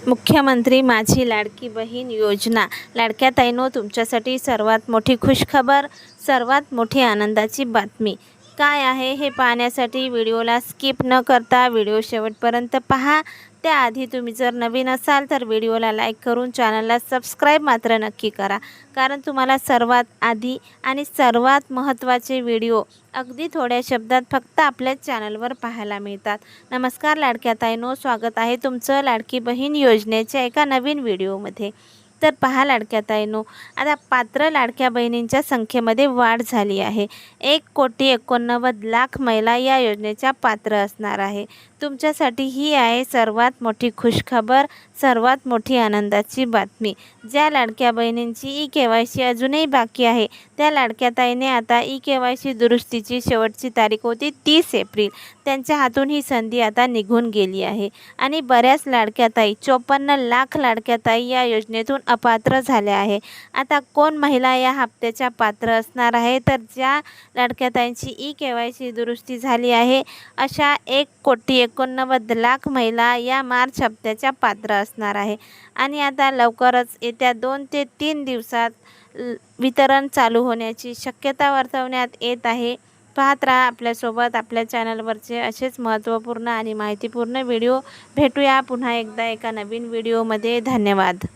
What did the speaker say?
मुख्यमंत्री माझी लाडकी बहीण योजना। लाडक्या ताईंनो, तुमच्यासाठी सर्वात मोठी खुशखबर, सर्वात मोठी आनंदाची बातमी काय आहे हे पाहण्यासाठी व्हिडिओला स्किप न करता व्हिडिओ शेवटपर्यंत पहा। त्याआधी तुम्ही जर नवीन असाल तर व्हिडिओला लाईक करून चॅनलला सबस्क्राईब मात्र नक्की करा, कारण तुम्हाला सर्वात आधी आणि सर्वात महत्त्वाचे व्हिडिओ अगदी थोड्या शब्दात फक्त आपल्याच चॅनलवर पाहायला मिळतात। नमस्कार लाडक्या ताईंनो, स्वागत आहे तुमचं लाडकी बहीण योजनेच्या एका नवीन व्हिडिओमध्ये। तर पहा लाडक्या ताईंनो, आता पात्र लाडक्या बहिणींच्या संख्येमध्ये वाढ झाली आहे। 1,89,00,000 महिला या योजनेच्या पात्र असणार आहे। तुमच्यासाठी ही आहे सर्वात मोठी खुशखबर, सर्वात मोठी आनंदाची बातमी। ज्या लाडक्या बहिणींची ई-KYC अजूनही बाकी आहे त्या लाडक्या ताईने आता ई-KYC दुरुस्तीची शेवटची तारीख होती 30 एप्रिल। त्यांच्या हातून ही संधी आता निघून गेली आहे आणि बऱ्याच लाडक्या ताई 54 लाख लाडक्या ताई या योजनेतून अपात्र झाल्या आहे। आता कोण महिला या हप्त्याच्या पात्र असणार आहे, तर ज्या लाडक्या ताईंची ई-KYC दुरुस्ती झाली आहे अशा 1,89,00,000 महिला या मार्च हप्त्याच्या पात्र असणार आहे। आणि आता लवकरच येत्या 2 ते 3 दिवसात वितरण चालू होण्याची शक्यता वर्तवण्यात येत आहे। पाहत राहा आपल्यासोबत आपल्या चॅनलवरचे असेच महत्त्वपूर्ण आणि माहितीपूर्ण व्हिडिओ। भेटूया पुन्हा एकदा एका नवीन व्हिडिओमध्ये। धन्यवाद।